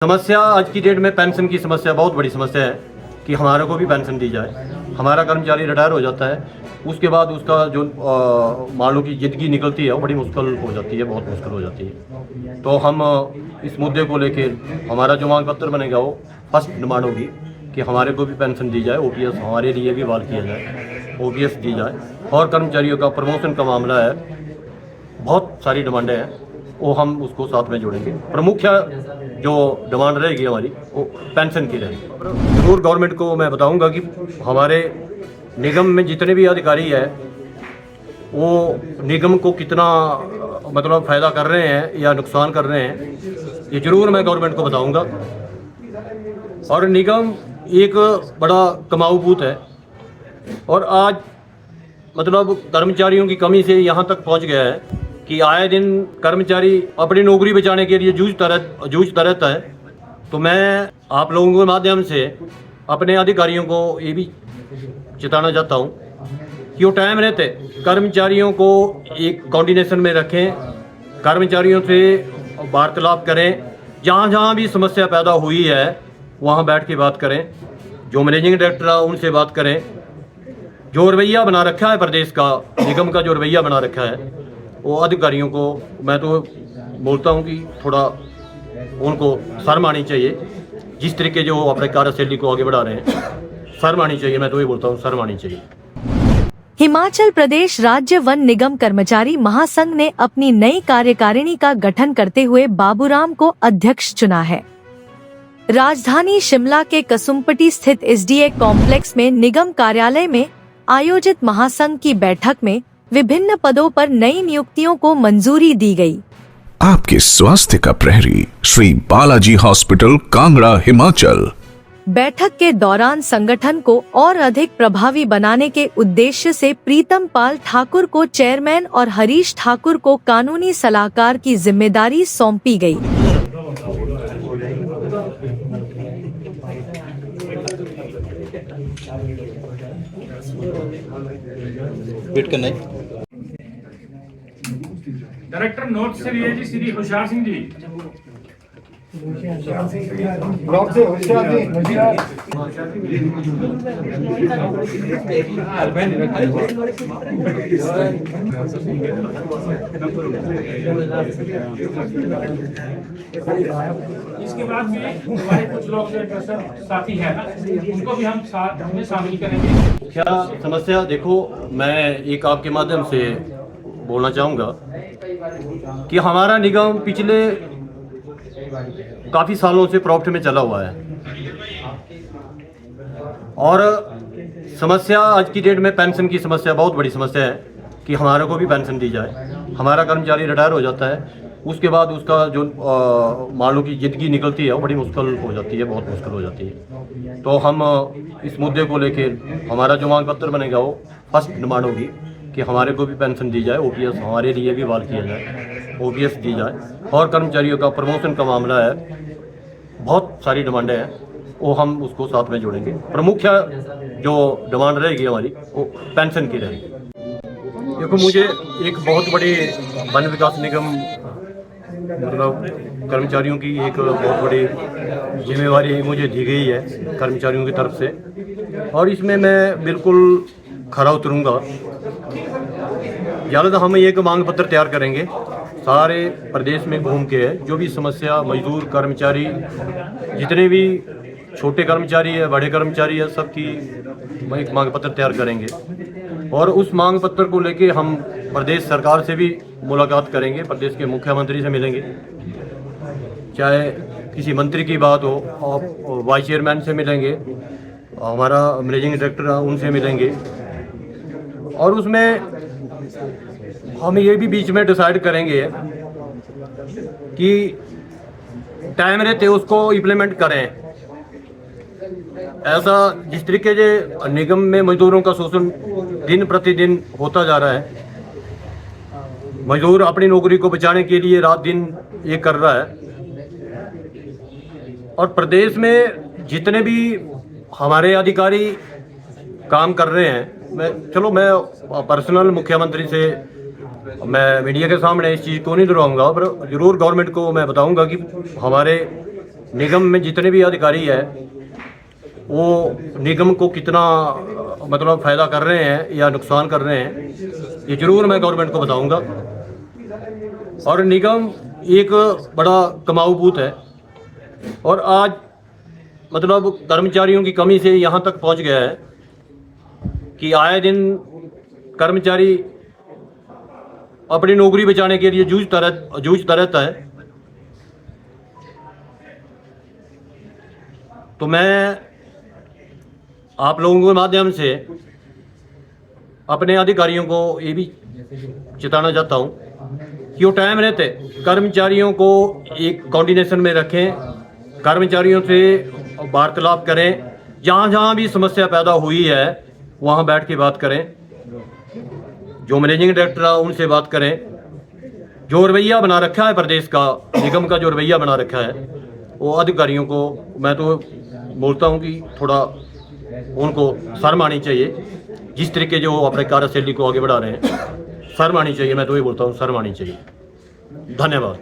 समस्या आज की डेट में पेंशन की समस्या बहुत बड़ी समस्या है कि हमारे को भी पेंशन दी जाए। हमारा कर्मचारी रिटायर हो जाता है, उसके बाद उसका जो मान लो कि ज़िंदगी निकलती है वो बड़ी मुश्किल हो जाती है, बहुत मुश्किल हो जाती है। तो हम इस मुद्दे को लेके हमारा जो मांग पत्र बनेगा वो फर्स्ट डिमांड होगी कि हमारे को भी पेंशन दी जाए, ओपीएस हमारे लिए भी बहाल किया जाए, ओपीएस दी जाए। और कर्मचारियों का प्रमोशन का मामला है, बहुत सारी डिमांडें हैं, वो हम उसको साथ में जोड़ेंगे। प्रमुख जो डिमांड रहेगी हमारी वो पेंशन की रहेगी। जरूर गवर्नमेंट को मैं बताऊंगा कि हमारे निगम में जितने भी अधिकारी हैं वो निगम को कितना मतलब फ़ायदा कर रहे हैं या नुकसान कर रहे हैं, ये ज़रूर मैं गवर्नमेंट को बताऊंगा। और निगम एक बड़ा कमाऊ बूथ है और आज मतलब कर्मचारियों की कमी से यहाँ तक पहुँच गया है कि आए दिन कर्मचारी अपनी नौकरी बचाने के लिए जूझता रहता है। तो मैं आप लोगों के माध्यम से अपने अधिकारियों को ये भी चेताना चाहता हूँ कि वो टाइम रहते कर्मचारियों को एक कोऑर्डिनेशन में रखें, कर्मचारियों से वार्तालाप करें, जहाँ भी समस्या पैदा हुई है वहाँ बैठ के बात करें, जो मैनेजिंग डायरेक्टर है उनसे बात करें। जो रवैया बना रखा है प्रदेश का, निगम का जो रवैया बना रखा है, वो अधिकारियों को मैं तो बोलता हूँ कि थोड़ा उनको शर्म आनी चाहिए। जिस तरीके जो अपने कार्यशैली को आगे बढ़ा रहे हैं, शर्म आनी चाहिए। मैं तो ये बोलता हूँ शर्म आनी चाहिए। हिमाचल प्रदेश राज्य वन निगम कर्मचारी महासंघ ने अपनी नई कार्यकारिणी का गठन करते हुए बाबूराम को अध्यक्ष चुना है। राजधानी शिमला के कसुम्पटी स्थित एसडीए कॉम्प्लेक्स में निगम कार्यालय में आयोजित महासंघ की बैठक में विभिन्न पदों पर नई नियुक्तियों को मंजूरी दी गई। आपके स्वास्थ्य का प्रहरी श्री बालाजी हॉस्पिटल कांगड़ा हिमाचल। बैठक के दौरान संगठन को और अधिक प्रभावी बनाने के उद्देश्य से प्रीतम पाल ठाकुर को चेयरमैन और हरीश ठाकुर को कानूनी सलाहकार की जिम्मेदारी सौंपी गई। डायरेक्टर नोट से लिए जी श्री होशियार सिंह जी। ब्लॉक से होशियार जी। इसके बाद भी हमारे कुछ लोग साथी हैं ना, उनको भी हम साथ में शामिल करेंगे। क्या समस्या देखो, मैं एक आपके माध्यम से बोलना चाहूँगा कि हमारा निगम पिछले काफ़ी सालों से प्रॉफिट में चला हुआ है और समस्या आज की डेट में पेंशन की समस्या बहुत बड़ी समस्या है कि हमारे को भी पेंशन दी जाए। हमारा कर्मचारी रिटायर हो जाता है, उसके बाद उसका जो मान लो कि ज़िंदगी निकलती है वो बड़ी मुश्किल हो जाती है, बहुत मुश्किल हो जाती है। तो हम इस मुद्दे को लेके हमारा जो मांग पत्र बनेगा वो फर्स्ट डिमांड होगी कि हमारे को भी पेंशन दी जाए, ओपीएस हमारे लिए भी बहाल किया जाए, ओपीएस दी जाए। और कर्मचारियों का प्रमोशन का मामला है, बहुत सारी डिमांडें हैं, वो हम उसको साथ में जोड़ेंगे। प्रमुख जो डिमांड रहेगी हमारी वो पेंशन की रहेगी। देखो, मुझे एक बहुत बड़ी वन विकास निगम मतलब कर्मचारियों की एक बहुत बड़ी जिम्मेवारी मुझे दी गई है कर्मचारियों की तरफ से, और इसमें मैं बिल्कुल खरा उतरूँगा। जल्द हम एक मांग पत्र तैयार करेंगे, सारे प्रदेश में घूम के जो भी समस्या मजदूर कर्मचारी जितने भी छोटे कर्मचारी है, बड़े कर्मचारी है, सबकी एक मांग पत्र तैयार करेंगे। और उस मांग पत्र को लेके हम प्रदेश सरकार से भी मुलाकात करेंगे, प्रदेश के मुख्यमंत्री से मिलेंगे, चाहे किसी मंत्री की बात हो और वाइस चेयरमैन से मिलेंगे, हमारा मैनेजिंग डायरेक्टर उनसे मिलेंगे। और उसमें हम ये भी बीच में डिसाइड करेंगे कि टाइम रहते उसको इम्प्लीमेंट करें। ऐसा जिस तरीके से निगम में मजदूरों का शोषण दिन प्रतिदिन होता जा रहा है, मजदूर अपनी नौकरी को बचाने के लिए रात दिन ये कर रहा है। और प्रदेश में जितने भी हमारे अधिकारी काम कर रहे हैं, मैं पर्सनल मुख्यमंत्री से मैं मीडिया के सामने इस चीज़ को नहीं दोहराऊंगा, पर ज़रूर गवर्नमेंट को मैं बताऊंगा कि हमारे निगम में जितने भी अधिकारी है वो निगम को कितना मतलब फ़ायदा कर रहे हैं या नुकसान कर रहे हैं, ये ज़रूर मैं गवर्नमेंट को बताऊंगा। और निगम एक बड़ा कमाऊ बूथ है और आज मतलब कर्मचारियों की कमी से यहाँ तक पहुँच गया है कि आए दिन कर्मचारी अपनी नौकरी बचाने के लिए जूझता रहता है। तो मैं आप लोगों के माध्यम से अपने अधिकारियों को ये भी चेताना चाहता हूँ कि वो टाइम रहते कर्मचारियों को एक कोऑर्डिनेशन में रखें, कर्मचारियों से वार्तालाप करें, जहाँ जहाँ भी समस्या पैदा हुई है वहाँ बैठ के बात करें, जो मैनेजिंग डायरेक्टर है उनसे बात करें। जो रवैया बना रखा है प्रदेश का, निगम का जो रवैया बना रखा है, वो अधिकारियों को मैं तो बोलता हूँ कि थोड़ा उनको शर्म आनी चाहिए। जिस तरीके जो अपने कार्यशैली को आगे बढ़ा रहे हैं, शर्म आनी चाहिए। मैं तो ये बोलता हूँ शर्म आनी चाहिए। धन्यवाद।